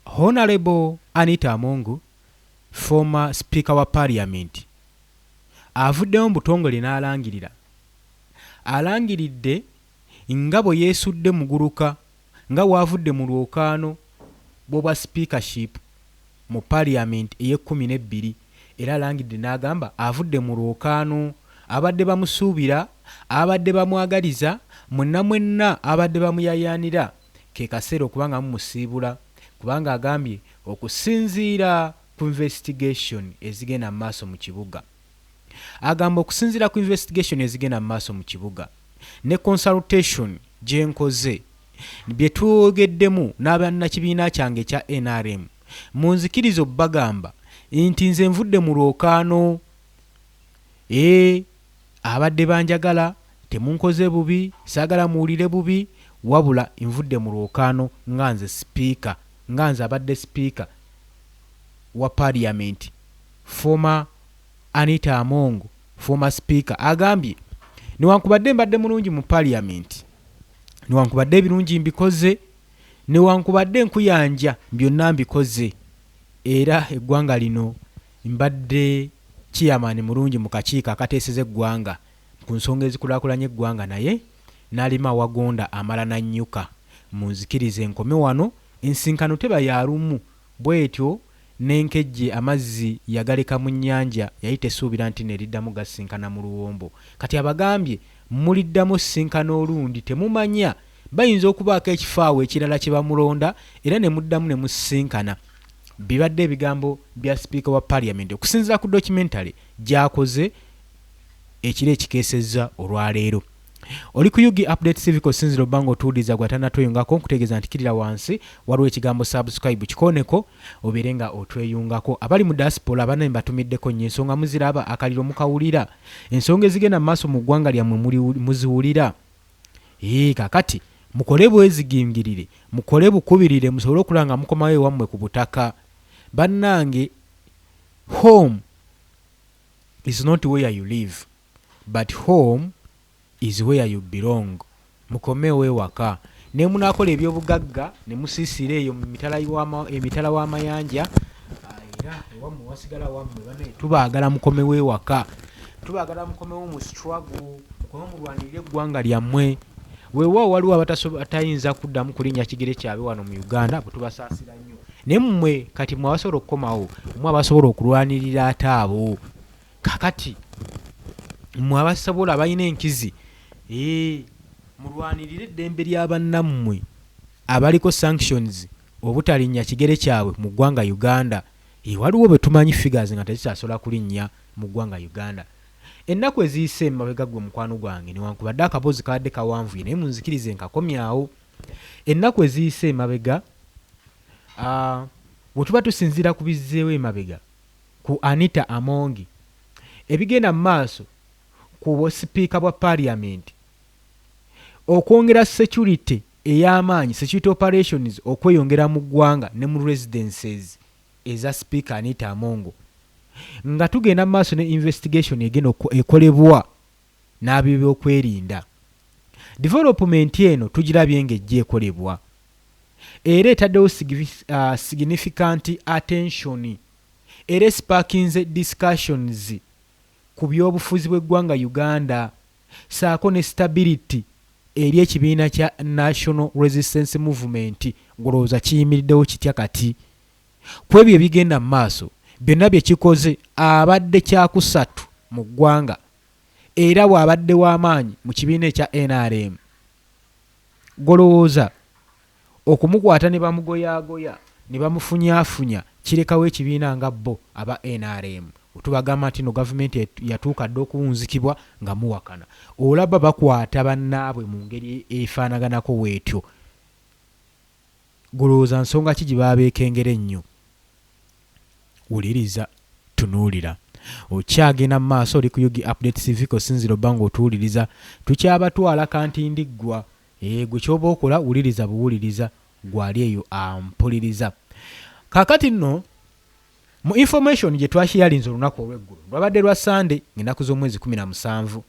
Honorable Anita Amongu, former Speaker wa Parliament, avuddeyo mu butongole n'alangirira. Alangiridde nga bwe yeesudde muguluka nga bw'avudde mu lwokaano bw'obwa speakership mu Parliament ey'12 era alangiridde n'agamba avudde mu lwokaano abadde bamusuubira, abadde bamwagaliza, mwenna abadde bamuyayaanira ke kaseera okubanga mumusiibula kubanga agambye okusinziira ku investigation ezigenda mu maaso mu kibuga. Agamba okusinziira ku investigation ezigenda mu maaso mu kibuga ne consultation gye nkoze bye twogeddemu n'abannakibiina kyange ekya NRM mu nzikirizo bagamba nti nze nvudde mu lwokaano abadde banjagala temunkoze bubi saagala muwulire bubi wabula nvudde mu lwokaano nga nze speaker nga nze abadde speaker wa Parliament former Anita Amongu former speaker agambye newankubadde mbadde mulungi mu Parliament newankubadde ebirungi mbikoze newankubadde nkuyanja byonna mbikoze era eggwanga lino mbadde chairman mulungi mu kakiiko akateeseza eggwanga ku nsonga ezikulaakulanya eggwanga naye n'alima wagonda amala nannyuka munzikirize enkome wano ensinkano teba ya lumu bwetyo n'enkejje amazzi yagaleka mu nnyanja yali tesuubira nti neriddamu gasinkana mu luwombo kati abagambye muliddamu sinkano olundi temumanya bayinza okubaako ekifaawo ekirala kye bamulonda era ne muddamu ne musinkana. Bibadde ebigambo bya Speaker wa Parliament okusinziira ku documentary gyakoze ekiro ekikeesezza olwaleero. Oli ku Yugi Update TV kosinziro bango tuuliza gwatana tweyungako nkutegeeza nti kirira wansi waliwo ekigambo subscribe kikoneko oberenga otweyungako. Abali mu diaspora abana mbatumiddeko nnyo ensonga muziraba akaliro mukawulira ensonga ezigenda maaso mu ggwanga lyammwe muziwulira. Kakati mukole bwezigingirire mukole bukubirire musobole okulanga mukomawo ewammwe ku butaka. Bannange, home is not where you live but home is where you belong. Mukomewo ewaka ne munakola ebyobugagga ne musiisira eyo mu emitala w'amayanja era ewammwe wasigala wammwe bane tubaagala mukomewo ewaka tubaagala mukomewo mu struggle mukomewo mulwanirire eggwanga lyammwe. Weewaawo waliwo abatayinza kuddamu kulinnya kigere kyabwe wano mu Uganda bwe tubasaasira nnyo naye mmwe kati mwe abasobola okukomawo mmwe abasobola okulwanirira ate abo kakati mmwe abasobola abalina enkizi mulwanirire eddembe lya bannammwe abaliko sanctions obutalinnya kigere kyabwe mu ggwanga Uganda. Waliwo bwe tumanyi figures nga tekyasobola kulinnya mu ggwanga Uganda. Ennaku eziyise emabega gwe mukwano gwange newankubadde akabozi kabadde kawanvuye naye munzikirize nkakomyawo. Ennaku eziyise emabega bwe tuba tusinziira ku bizzeewo emabega ku Anita Amongi ebigenda mu maaso ku sipiika bwa Parliament okwongera security ey'amaanyi security operations okweyongera mu ggwanga ne mu residences eza Speaker Anita Amongu nga tugenda mu maaso ne investigation egenda ekolebwa n'ab'ebyokwerinda. Development eno tugirabye ng'ejja ekolebwa era etaddewo significant attention era sparkinze discussions ku by'obufuzi bw'eggwanga Uganda saako ne stability eri ekibiina kya National Resistance Movement ngolowooza kiyimiriddewo kitya kati. Ku ebyo ebigenda mu maaso byonna bye kikoze abadde kyakusatu mu ggwanga era bw'abadde w'amaanyi mu kibiina ekya NRM. Golowooza okumukwata ne bamugoyaagoya ne bamufunyaafunya kirekawo ekibiina nga bo aba NRM. Tubagamba nti no gavumenti yatuuka dde okuwunzikibwa nga muwakana. Olaba bakwata bannaabwe mu ngeri efaanaganako weetyo. Golowooza nsonga ki gye baabeekengera ennyo. Wuliriza tunuulira. Okyagenda mu maaso oli ku Yugi Update TV kosinziro bango otuwuliriza tukyabatwala kanti ndiggwa. Gwe kyoba okola wuliriza buwuliriza gwali eyo ampuliriza. Kakati nno mu information gye twashiyalinze olunaku olw'eggulu lwabadde lwa Sunday ng'ennaku z'omwezi 17.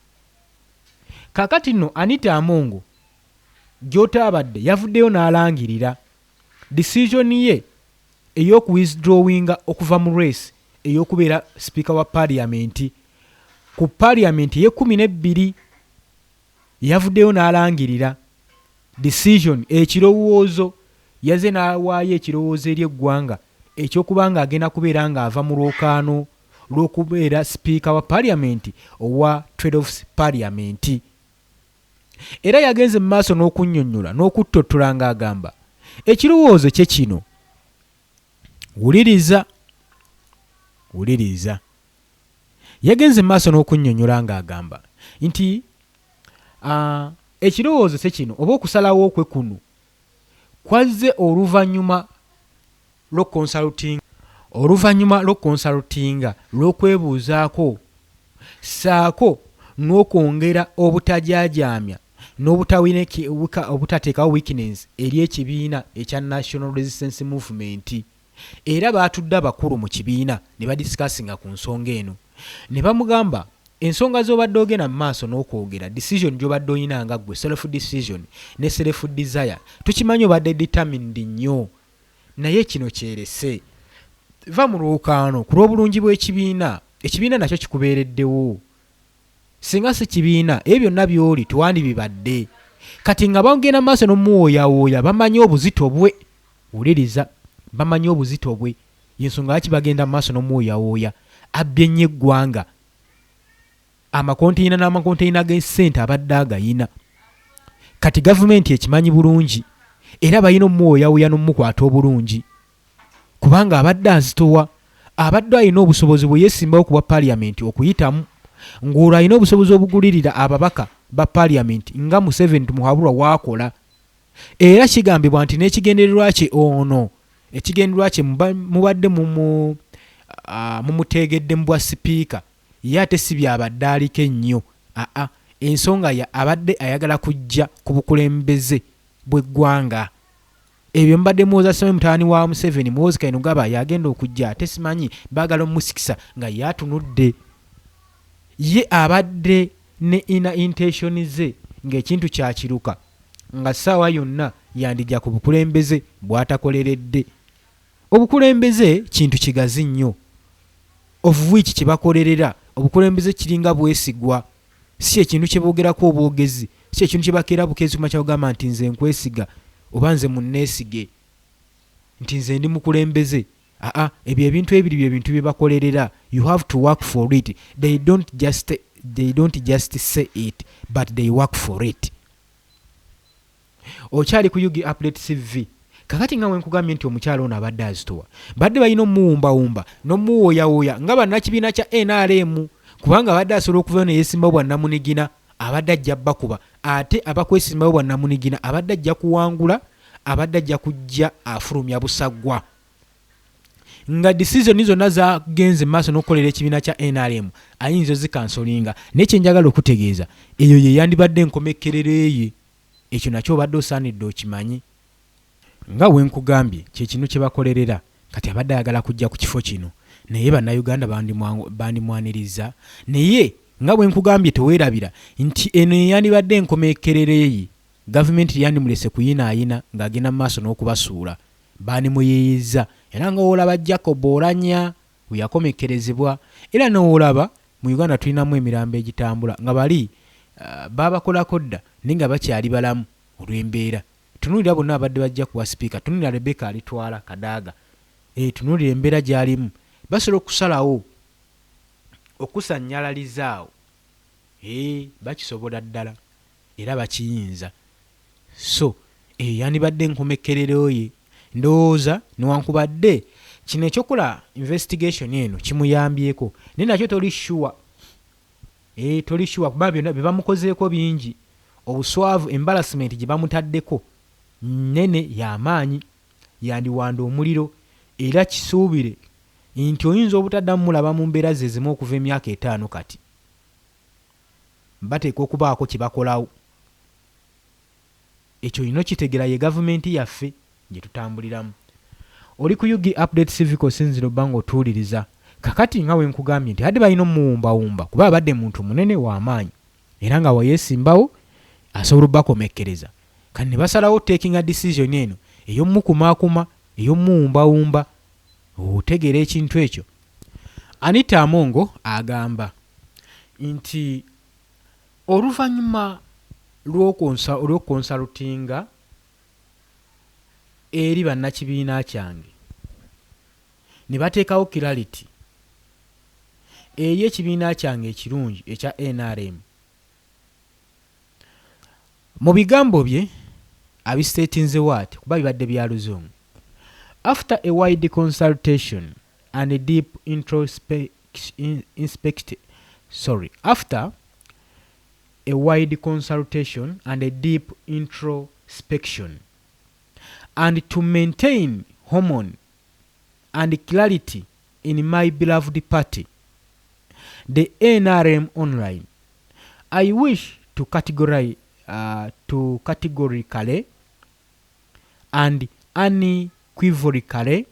Kakati nno Anita Amongu gy'otaabadde yavuddeyo n'alangirira decision ye ey'okuwithdrawinga okuva mu race ey'okubeera speaker wa parliament ku parliament ye 12 yavuddeyo n'alangirira decision ekirowoozo yaze n'awaayo ekirowoozo eri eggwanga ekyokuba nga agenda kubeera ng'ava mu lwokaano lw'okubeera speaker wa parliament owa trade-offs parliament. Era yagenze mu maaso n'okunnyonnyola n'okuttottula ng'agamba ekirowoozo kye kino wuliriza yagenze mu maaso n'okunnyonnyola ng'agamba nti ekirowoozo kye kino oba okusalawo okwe kuno kwazze oluvannyuma lw'okonsalutinga lw'okwebuuzaako saako n'okwongera obutajaajamya n'obutateekawo weakness eri ekibiina ekya National Resistance Movement. Era baatudde abakulu mu kibiina ne badisikasinga ku nsonga eno ne bamugamba ensonga z'obadde ogenda mu maaso n'okwogera decision gy'obadde oyina nga ggwe self decision ne self desire tukimanyi obadde determined nnyo naye kino kyerese va mu lwokaano ku lw'obulungi bw'ekibiina ekibiina nakyo kikubeereddewo singa si kibiina ebyo byonna by'oli tuwandibibadde kati nga bagenda maaso n'omuwooyawooya bamanyi obuzito bwe wuliriza bamanyi obuzito bwe yensonga lwaki bagenda maaso n'omuwooyawooya abbye nnyo eggwanga amakonteyina n'amakonteyina g'essente abadde agayina kati gavumenti ekimanyi bulungi era balina omuwooyawooya n'omukwata obulungi kubanga abadde azitowa abadde alina obusobozi bwe yeesimbawo ku bwa parliament okuyitamu ng'olwo alina obusobozi obugulirira ababaka ba parliament nga Museveni tumuhabulwa waakola. Era kigambibwa nti n'ekigendererwa kye ono ekigendererwa kye mubadde mumutegedde mu bwa sipiika ye ate si byabadde aliko ennyo ensonga abadde ayagala kujja ku bukulembeze bw'eggwanga ebyo mbadde muwoza Same mutaani wa Museveni Muhoozi Kainerugaba yagenda okujja ate simanyi baagala omusikisa nga yatunudde ye abadde ne ina intention ze ng'ekintu kyakiruka nga ssaawa yonna yandijja ku bukulembeze bw'atakoleredde. Obukulembeze kintu kigazi nnyo of which kibakolerera obukulembeze kiringa bwesigwa si ekintu kye boogerako obwogezi si ekintu kye bakeera bukezi kuma kyagamba nti nze nkwesiga oba nze munneesige nti nze ndi mukulembeze ebyo ebintu ebiri bye bintu bye bakolerera you have to work for it they don't just say it but they work for it. Okyali ku Yugi Update TV kakati nga wenkugambye nti omukyalo ono abadde azitowa badde balina omuwumbawumba n'omuwooyawooya nga bannakibiina kya NRM kubanga abadde asobola okuvayo ne yeesimbawo bwa Namunigina abadde ajja bakuba ate abakwesimbawo bwa Namunigina abadde ajja kuwangula abadde ajja kujja afulumya busaggwa nga decision zonna zagenze maaso n'okukolera ekibiina kya NRM ayinza ozikansolinga n'ekyenjagala okutegeeza eyo ye yandibadde enkomekkerero ye ekyo nakyo obadde osaanidde okimanyi nga wenkugambye kye kino kye bakolerera kati abadde ayagala kujja ku kifo kino naye bannayuganda bandimwaniriza naye nga wenkugambye teweerabira nti eno yandibadde enkomekkerero ye gavumenti yandimulese kuyinaayina ng'agenda mu maaso n'okubasuula bandimuyeeyeza era nga woolaba Jacob Oulanyah we yakomekkerezebwa era n'olaba mu Uganda tulinamu emirambo egitambula nga bali baabakolako dda naye nga bakyali balamu olw'embeera. Tunuulira bonna abadde bajja kuwa sipiika tunuulira Rebecca alitwala Kadaaga tunuulira embeera gy'alimu basobola okusalawo okusanyalalizaawo bakisobola ddala era bakiyinza so yandibadde enkomekkerero ye ndowooza newankubadde kino ekyokola investigation eno kimuyambyeko naye nakyo toli sure kuba byonna bye bamukozeeko bingi obuswavu embarrassment gye bamutaddeko nnene y'amaanyi yandiwanda omuliro era kisuubire nti oyinza obutaddamu mulaba mu mbeera ze zimu okuva emyaka 5 kati bateeka okubaako kye bakolawo ekyo ino kitegera ye gavumenti yaffe gye tutambuliramu. Oli ku Yugi Update Civic Sinziro bango otuuliriza kakati nga wenkugambye nti hadde balina omuwumbawumba kuba abadde muntu munene w'amaanyi era nga wayeesimbawo asobola obbakomekkereza kati ne basalawo taking a decision eno ey'omukumaakuma, ey'omuwumbawumba. Otegeera ekintu ekyo. Anita Amongo agamba nti oluvannyuma lw'okonsalutinga eri bannakibiina kyange ne bateekawo clarity eri ekibiina kyange ekirungi ekya NRM. Mu bigambo bye abistatinzewo ati kuba bibadde bya luzungu. After a wide consultation and a deep introspection and to maintain harmony and clarity in my beloved party, the NRM Online, I wish to categorically and unequivocally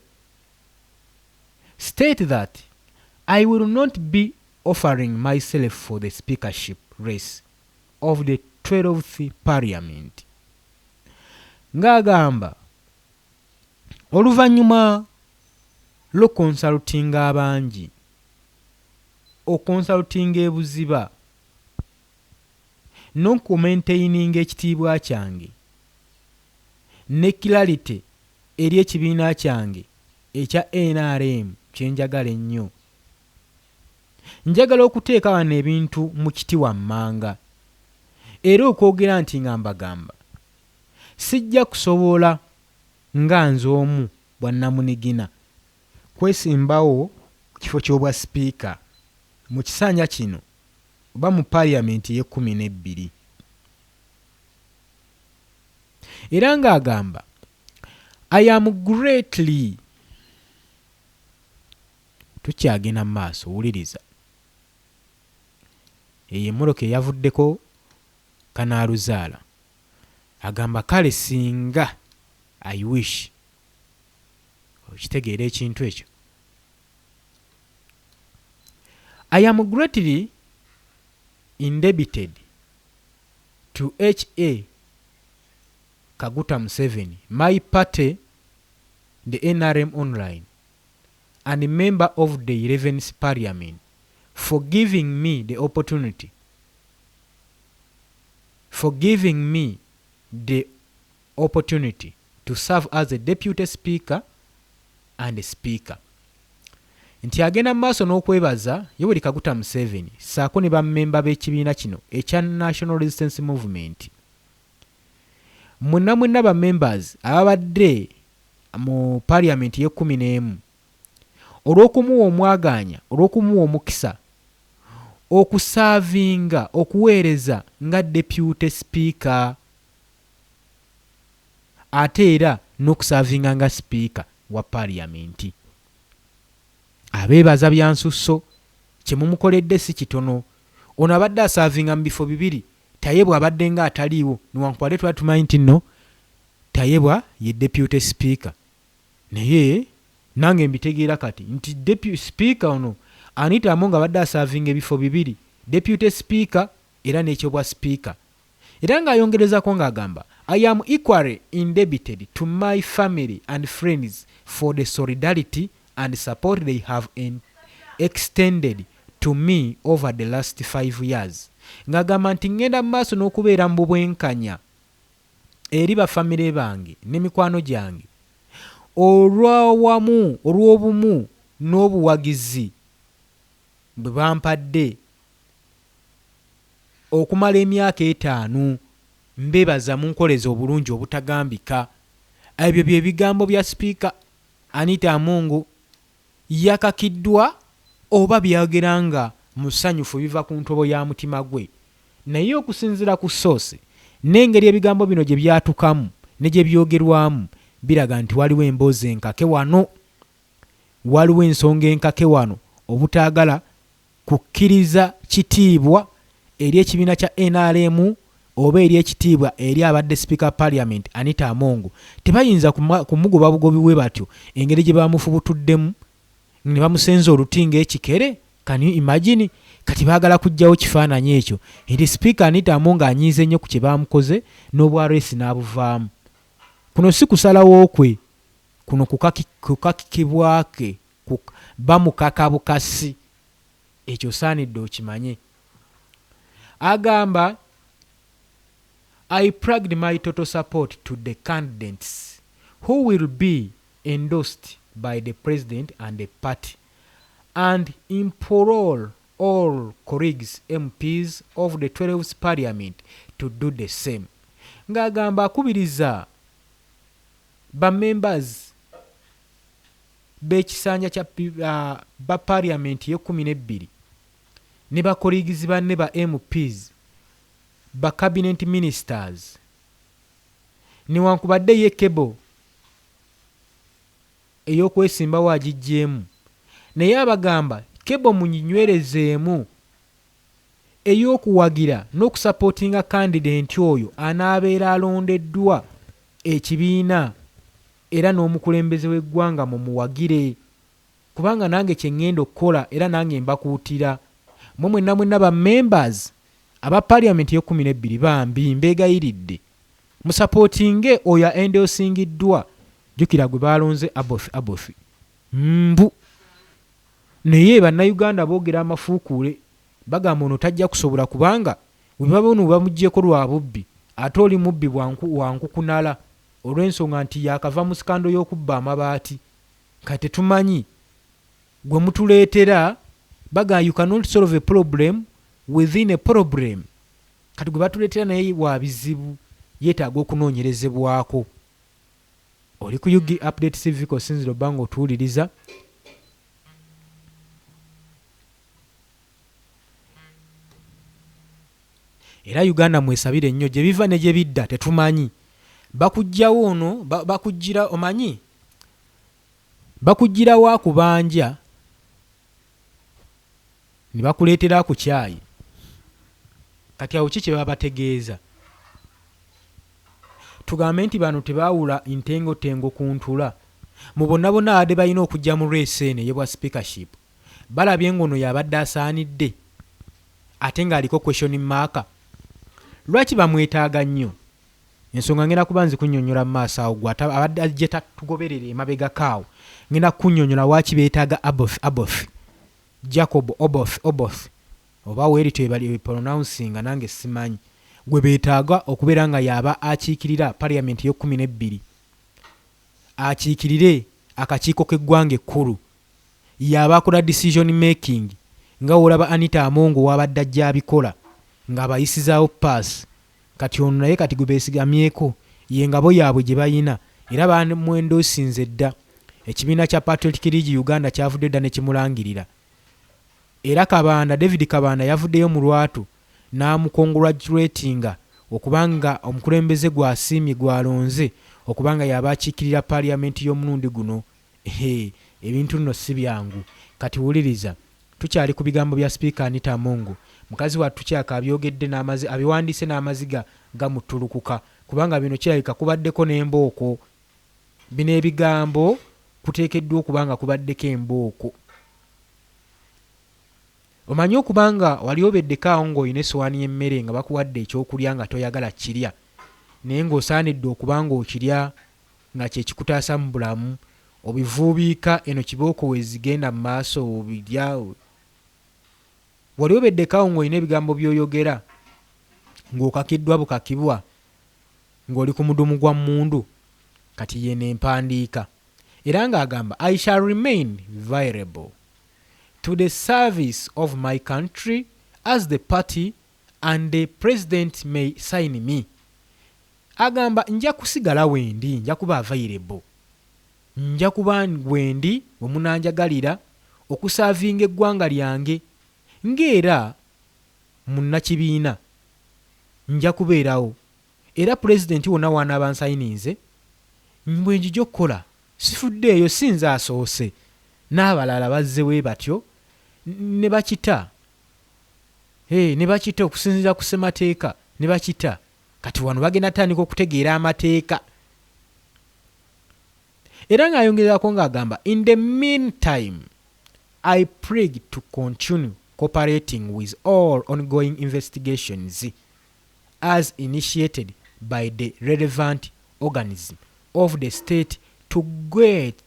state that I will not be offering myself for the speakership race of the 12th Parliament. Ngagamba oluvannyuma lw'okonsalutinga abangi, okonsalutinga ebuziba, n'okumaintaininga ekitiibwa kyange ne clarity eri ekibiina kyange ekya NRM kye njagala ennyo. Njagala okuteeka wano ebintu mu kiti wammanga era okwogera nti ngambagamba sijja kusobola nga nze omu bwannamunigina kwesimbawo ku kifo ky'obwa sipiika mu kisanja kino oba mu paaliyamenti ye-12. Era ng'agamba I am greatly, tukyagenda mu maaso, wuliriza, eyo emmoloka eyavuddeko kanaaluzaala agamba kale singa I wish. Okitegeera ekintu ekyo. I am greatly indebted to H.A. Kaguta Museveni, my party, the NRM Online, and a member of the 11th Parliament, for giving me the opportunity to serve as a deputy speaker and a speaker. Nti agenda mu maaso n'okwebaza Yoweri Kaguta Museveni saako ne bammemba b'ekibiina kino ekya National Resistance Movement. Mwenna ba members ababadde mu Parliament ye-11 olw'okumuwa omwagaanya, olw'okumuwa omukisa okusaavinga, okuweereza nga deputy speaker ate era n'okusaavinga nga speaker wa Parliament. Abeebaza bya nsusso kye mumukoledde si kitono. Ono abadde asaavinga mu bifo 2, Tayebwa abadde nga ataliiwo newankubadde twali tumanyi nti nno Tayebwa ye deputy speaker. Naye nange mbitegeera kati nti deputy speaker ono Anita Amongo abadde asaavinga ebifo 2, deputy speaker era n'ekyobwa speaker. Era ng'ayongerezako ng'agamba I am equally indebted to my family and friends for the solidarity and support they have extended to me over the last 5 years. Ngagamba nti ngenda mu maaso n'okubeera mu bwenkanya eri bafamire bange n'emikwano gyange olw'awamu, olw'obumu n'obuwagizi bwe bampadde okumala emyaka 5. Mbeebaza mu nkoleza obulungi obutagambika. Ebyo bye bigambo bya sipiika Anita Amongo yakakiddwa oba byageranga musanyufu biva ku ntobo ya mutima gwe. Naye okusinziira ku soose n'engeri ebigambo bino gye byatukamu ne gye byogerwamu biraga nti waliwo emboozi enkake wano, waliwo ensonga enkake wano obutaagala kukkiriza kitiibwa eri ekibiina kya NRM oba eri ekitiibwa eri abadde Speaker Parliament Anita Amongo. Tebayinza kumugoba bugobi bwe batyo engeri gye bamufubutuddemu ne bamusenza olutinga ekikere. Can you imagine? Kati baagala kujjawo kifaananyi ekyo eri Speaker Anita Amongo anyiize nnyo ku kye baamukoze n'obwaresi n'abuvaamu. kuno si kusalawo kwe, kuno kukakikibwake, bamukaka bukasi. Ekyo saanidde okimanye. Agamba, I plugged my total support to the candidates who will be endorsed by the president and the party, and implore all colleagues MPs of the 12th parliament to do the same. Ng'agamba akubiriza ba members b'ekisanja kya ba parliament ye12 ne ba colleagues banne ba MPs ba cabinet ministers newankubadde ye kebo ey'okwesimbawo agiggyemu, naye abagamba kebo munyinywerezeemu ey'okuwagira n'okusapootinga candidate oyo anaabeera alondeddwa ekibiina era n'omukulembeze w'eggwanga mumuwagire, kubanga nange kye ŋŋenda okukola era nange mbakuutira mwe mwenna ba members aba parliament ye12 bambi mbeegayiridde musapootinge oyo endoosingiddwa. Jjukira gwe baalonze Abofi mbu naye bannayuganda boogera amafuukuule bagamba ono tajja kusobola kubanga bwe baba ono bamuggyeko lwa bubbi ate oli mubbi wankukunala olw'ensonga nti yakava mu sikando y'okubba amabaati. Kati tetumanyi gwe mutuleetera baga you cannot solve a problem within a problem. Kati gwe batuleetera naye wa bizibu yeetaaga okunoonyerezebwako. Oli ku Yugi Update TV kosinziro bango otuwuliriza. Era Uganda mwesabire nnyo gye biva ne gye bidda tetumanyi. Bakujjawo ono bakujjira omanyi bakujjirawo akubanja ne bakuleetera ku kyayi. Kati awo kiki babategeeza? Tugambe nti bano tebaawula ntengotengo ku ntula. Mu bonna ade balina okujja mu race eno ey'ebwa speakership. Balabye ngono yabadde asaanidde ate ng'aliko question mark. Lwaki bamwetaaga nnyo? Ensonga ngenda kuba nzikunnyonnyola mu maaso awo gwe abadde ajje tatugoberere emabega kaawo. Ngenda kunnyonnyola waaki beetaaga Abofi Jacob Oboth oba weerito bali pronouncing nange simanyi. Gwe beetaaga okubeera nga yaba akiikirira parliament ye12, akiikirire akakiiko k'eggwanga ekkulu, yaba akola decision making nga olaba Anita Amongo wabadde ajja abikola ng'abayisizaawo pass. Kati ono naye kati gwe beesigamyeko ye ngabo yaabwe gye bayina era bamwendoosinze dda. Ekibiina kya Patriotic League Uganda kyavudde dda ne kimulangirira. Era David Kabanda yavuddeyo mu lwatu n'amukongratulatinga okubanga omukulembeze gw'asiimye gw'alonze okubanga yaba akiikirira parliament y'omulundi guno. Ebintu nno si byangu. Kati wuliriza, tukyali ku bigambo bya Speaker Anita Amongo. Mukazi wa tukyaka abyogedde abiwandiise n'amaziga gamutulukuka kubanga bino kirabika kubaddeko n'embooko. Bino ebigambo kuteekeddwa okubanga kubaddeko embooko. Omanyi okubanga wali obeddeko awo ng'olina essowaani y'emmere nga bakuwadde ekyokulya nga toyagala kirya naye ng'osaanidde okubanga okirya nga kye kikutaasa mu bulamu, obivuubiika eno kibooko wezigenda mu maaso obirya. Wali obeddeko awo ng'olina ebigambo by'oyogera ng'okakiddwa bukakibwa ng'oli ku mudumu gwa mmundu. Kati ye n'empandiika era ng'agamba I shall remain viable to the service of my country as the party and the president may sign me. Agamba nja kusigala wendi, nja kuba available, nja kuba wendi omunanjagalira okusaavinga eggwanga lyange ng'era munnakibiina nja kubeerawo era president wonna wanaaba nsayininze mbwe njija okukola. Sifuddeeyo sinza asoose n'abalala bazzewe batyo ne bakita ne bakita okusinziira ku ssemateeka ne bakita. Kati wano bagenda tandika okutegeera amateeka. Era ng'ayongerako ng'agamba in the meantime I pledge to continue cooperating with all ongoing investigations as initiated by the relevant of the state to get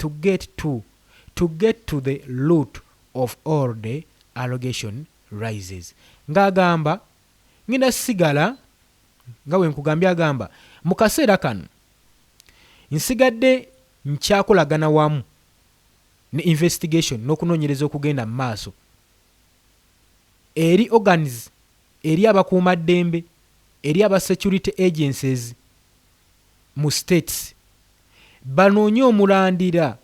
to the root of all the allegation rises. Ng'agamba ngenda sigala nga bwe nkugambye, agamba mu kaseera kano nsigadde nkyakolagana wamu ne investigation n'okunoonyereza okugenda mu maaso eri organs, eri abakuumaddembe, eri aba security agencies mu states, banoonye omulandira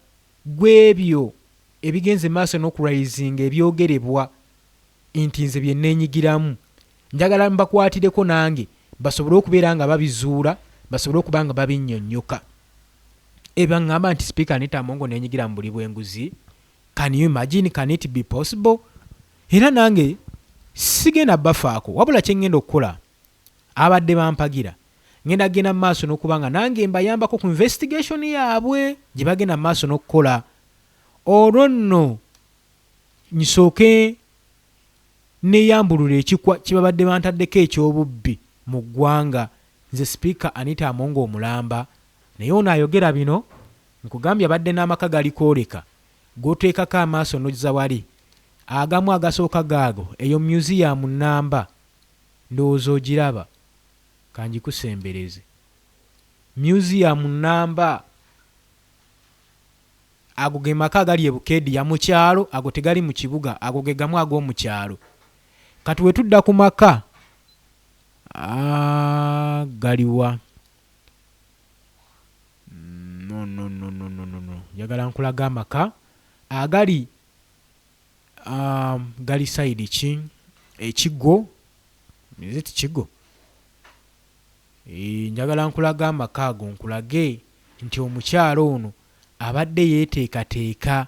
gw'ebyo ebigenze maaso n'okurayizinga ebyogerebwa nti nze bye neenyigiramu. Njagala mbakwatireko nange basobole okubeera nga babizuula, basobole okuba nga babinnyonnyoka. Eba ngamba nti Speaker Anita Among neenyigira mu buli bw'enguzi. Can you imagine? Can it be possible? Era nange sigenda bafaako, wabula kye ngenda okukola abadde bampagira, ngenda genda mu maaso n'okuba nga nange mbayambako ku investigation yaabwe gye bagenda mu maaso n'okukola. Olwo nno nsooke neeyambulula ekikwa kye babadde bantaddeko eky'obubbi mu ggwanga, nze Speaker Anita Among omulamba. Naye ono ayogera bino, nkugambye abadde n'amaka gali kooleka g'oteekako amaaso n'ozza wali. Agamu agasooka gaago eyo museum nnamba, ndowooza ogiraba, kanjikusembereze. Museum nnamba ago ge maka agali e Bukedya mu kyalo, ago tegali mu kibuga, ago ge gamu ag'omu kyalo. Kati we tudda ku maka galiwa? No. Njagala nkulaga amaka agali gali side ki ekigo, miziti kigo. Njagala nkulaga amaka ago, nkulage nti omukyalo ono abadde yeeteekateeka,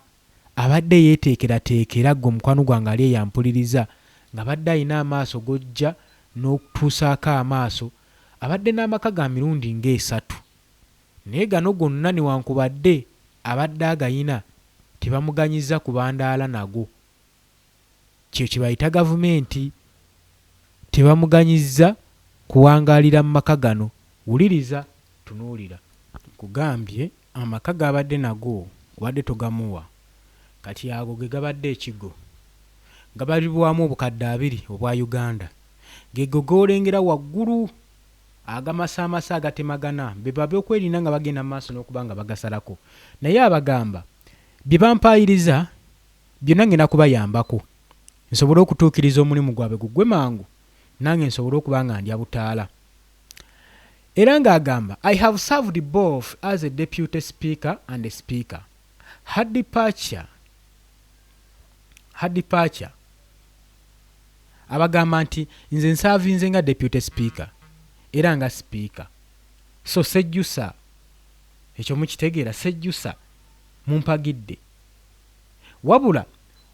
abadde yeeteekerateekera gwe mukwano gwange ali eyampuliriza, nga badde alina amaaso gojja n'okutuusaako amaaso, abadde n'amaka ga mirundi nga3. Naye gano gonna newankubadde abadde agayina tebamuganyiza kubandaala nago. Kyo kye bayita gavumenti, tebamuganyiza kuwangaalira mu maka gano. Wuliriza, tunuulira. Kugambye amaka gabadde nago obadde togamuwa, kati ago ge gabadde ekigo, gabalibwamu obukadde 2 obwa Uganda, gego golengera waggulu agamasaamasa agatemagana, be babe okwerinda nga bagenda maaso n'okuba nga bagasalako. Naye abagamba bye bampayiriza byonna ngenda kubayambako, nsobole okutuukiriza omulimu gwabwe gugwe mangu, nange nsobole okuba nga ndya butaala. Era ng'agamba, I have served both as a deputy speaker and a speaker. Her departure abagamba nti nze nsaavinze nga deputy speaker era nga speaker. So sejjusa, ekyo mukitegeera, sejjusa mumpagidde. Wabula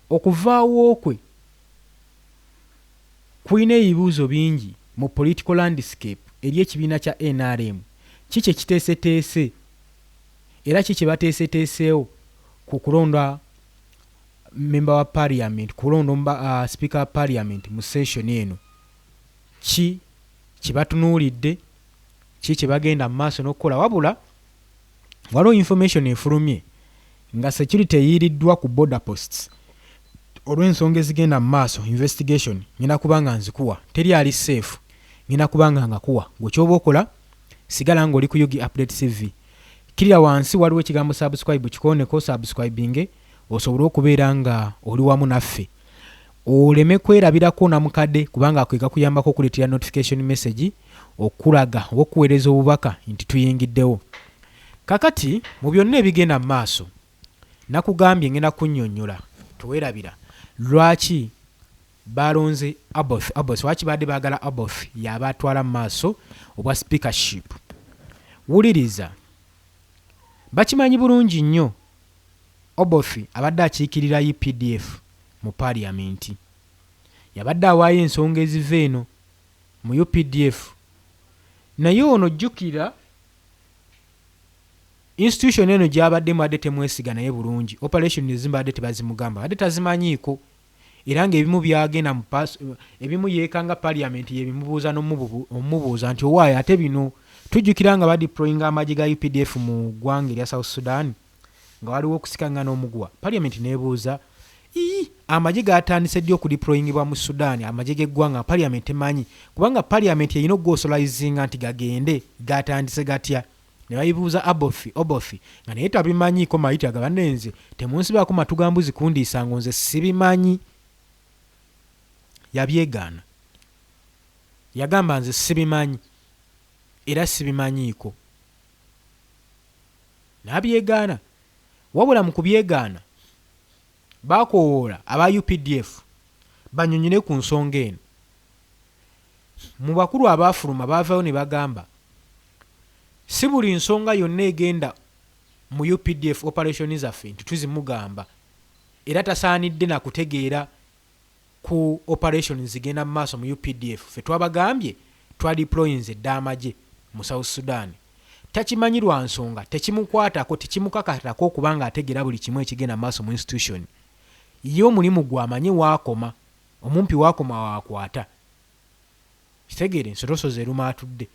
okuvaawo kwe kulina ebibuuzo bingi mu political landscape eri ekibiina kya NRM. Kiki ekiteeseteese era kiki bateeseteeseewo ku kulonda member wa parliament, kulonda speaker wa parliament mu session eno? Ki kibatunuulidde, ki kye bagenda mu maaso n'okukola? Wabula waliwo information efulumye nga security eyiiriddwa ku border posts olw'ensonga ezigenda mu maaso, investigation ngenda kuba nga nzikuwa, teri ali safe, ngenda kuba nga ngakuwa. Gwe ky'oba okola, sigala ng'oli ku Yugi Update TV. Kirira wansi waliwo ekigambo subscribe, kikooneko subscribing, osobole okubeera nga oli wamu naffe, oleme kwerabirako na mukadde, kubanga akwega kuyambako okuleetera notification message okulaga oba okuweereza obubaka nti tuyingiddewo. Kakati mu byonna ebigenda mu maaso, nakugambye ngenda kunnyonnyola, tuweerabira lwaki balonze Aboth, lwaki badde baagala Aboth yaba atwala mu maaso obwa speakership. Wuliriza, bakimanyi bulungi nnyo Aboth abadde akiikirira UPDF mu parliament, yabadde awaayo ensonga eziva eno mu UPDF. Naye ono jjukira institution eno gy'abadde badde temwesiga naye bulungi, operation ezimbadde tebazimugamba, badde tazimanyiiko, era ng'ebimu byagenda ebimu yeekanga parliament yebimubuuza n'omubuuza nti owaayo ate bino tujjukira nga badeployinga amagye ga UPDF mu ggwanga erya South Sudan nga waliwo okusikangana omugwa. Parliament neebuuza amagye gatandise ddi okudeployingibwa mu Sudan, amagye g'eggwanga Parliament emanyi, kubanga Parliament erina okugosolizinga nti gagende gatandise gatya. Ne bayibuuza Obothi nga naye tabimanyiiko mayita gabanenze temunsibaako matugambuzi kundiisa ngo nze sibimanyi. Yabyegaana, yagamba nze sibimanyi era sibimanyiiko, n'abyegaana. Wabula mu kubyegaana baakowoola aba UPDF banyonyine ku nsonga eno. Mu bakulu abaafuluma baavaayo ne bagamba si buli nsonga yonna egenda mu UPDF operation zaffe nti tuzimugamba, era tasaanidde na kutegeera ku operation zigenda mu maaso mu UPDF. Ffe twabagambye twadeployinze dda amagye mu South Sudan. Takimanyirwa nsonga, tekimukwatako, tekimukakatako kubanga ategeera buli kimu ekigenda maaso mu institution. Ye omulimu gwamanye waakoma, omumpi waakoma waakwata. Kitegeere ensotoso ze eruma atudde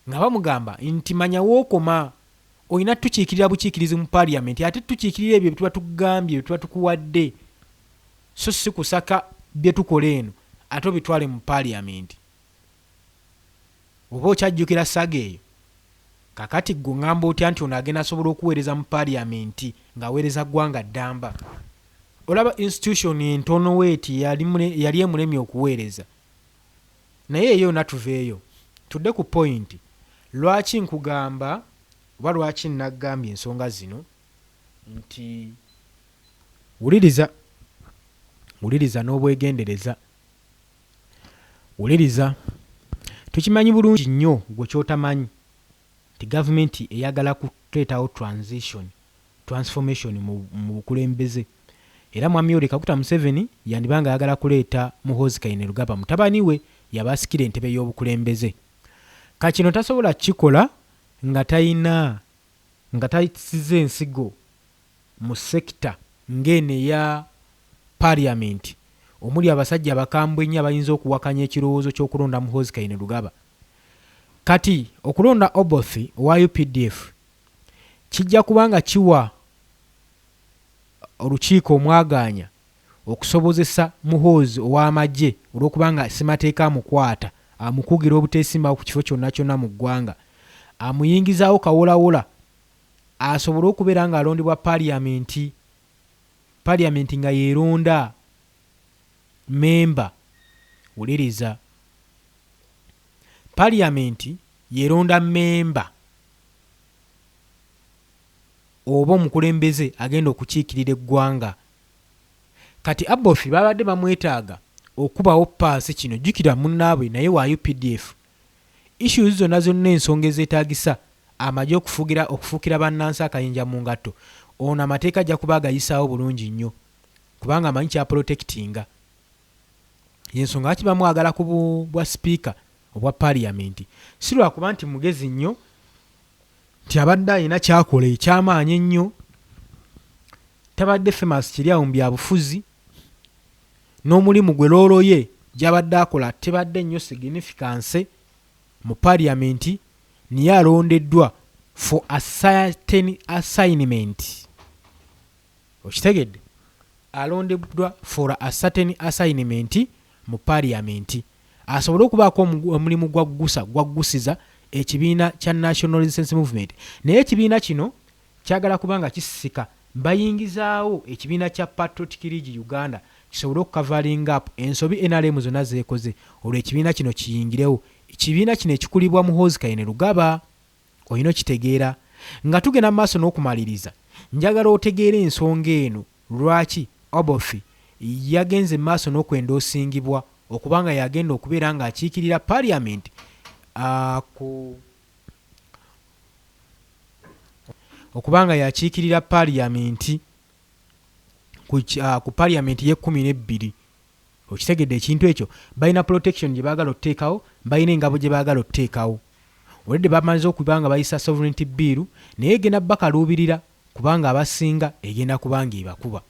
nga bamugamba nti manya wookoma, olina tukiikirira bukiikirizi mu Parliament, ate tukiikirira ebyo bye tuba tugambye, bye tuba tukuwadde, so si kusaka bye tukola eno ate obitwale mu Parliament. Oba okyajjukira saga eyo, kakati ggwe ngamba otya nti ono agenda asobola okuweereza mu Parliament ng'aweereza ggwanga ddamba? Olaba institution entono weeti yali emulemye okuweereza. Naye eyo natuveeyo tudde ku point. Lwaki nkugamba oba lwaki nagambye ensonga zino nti wuliriza n'obwegendereza. Wuliriza, tukimanyi bulungi nnyo gwe kyotamanyi nti gavumenti eyagala kuleetawo transformation mu bukulembeze. Era mwami Yoweri Kaguta Museveni yandibanga ayagala kuleeta Muhoozi Kainerugaba mutabani we yabasikira entebe y'obukulembeze. Kakino tasobola kikola nga tayisize ensigo mu sekita ng'eno eya Parliament omuli abasajja abakambwe ennyo abayinza okuwakanya ekirowoozo ky'okulonda Muhoozi Kainerugaba. Kati okulonda Obothi owa UPDF kijja kubanga kiwa olukiiko omwaganya okusobozesa Muhoozi ow'amagye olw'okubanga simateeka amukwata, amukugira obuteesimbawo ku kifo kyonna kyonna mu ggwanga, amuyingizaawo kawolawola asobole okubeera ng'alondebwa Parliament nga yeeronda memba. Wuliriza, Parliament yeeronda memba oba omukulembeze agenda okukiikirira eggwanga. Kati Obothi babadde bamwetaaga okubawo paasi kino, jjukira munnaabwe naye wa UPDF. Issues zonna ensonga ezeetaagisa amagye okufuukira bannansi akayinja mu ngatto, ono amateeka ajja kuba agayisaawo bulungi nnyo kubanga amanyi kya protectinga. Yensonga lwaki bamwagala ku bwa sipiika obwa Parliament. Si lwakuba nti mugezi nnyo, nti abadde alina kyakola ekyamaanyi ennyo, tabadde famous kiri awo mu byabufuzi, n'omulimu gwe loolo ye gy'abadde akola tebadde nnyo significance mu Parliament, niye alondeddwa for a certain assignment. Okitegedde? Alondeddwa for a certain assignment mu Parliament asobole okubaako omulimu gwaggusiza ekibiina kya National Resistance Movement. Naye ekibiina kino kyagala kubanga kisisika bayingizaawo ekibiina kya Patriotic League Uganda kisobole okukavalinga up ensobi NRM zonna zeekoze olwo ekibiina kino kiyingirewo. Ekibiina kino ekikulibwa Muhoozi Kainerugaba, olina okitegeera. Nga tugenda mu maaso n'okumaliriza, njagala otegeera ensonga eno lwaki Obothi yagenze maaso n'okwendoosingibwa okubanga yagenda okubeera ng'akiikirira Parliament okubanga yakiikirira Parliament ku Parliament ye12. Okitegedde ekintu ekyo? Balina protection gye baagala okuteekawo, balina engabo gye baagala okuteekawo. Olwedde bamaze okuba nga bayisa sovereignty bill, naye egenda bakaluubirira kubanga abasinga egenda kubanga ebakuba.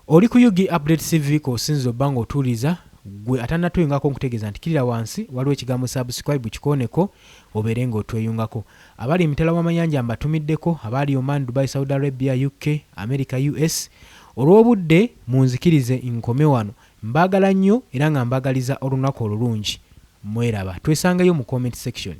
Oli ku UG Update TV ko osinza obba ng'otuuliza gwe atannatweyungako nkutegeeza nti kirira wansi waliwo ekigambo subscribe kikoneko obeere ng'otweyungako. abali emitala w'amayanja mbatumiddeko, abali Oman, Dubai, Saudi Arabia, UK, America, US. olw'obudde munzikirize nkome wano. Mbaagala nnyo era nga mbagaliza olunaku olulungi. Mweraba. Twesangayo mu comment section.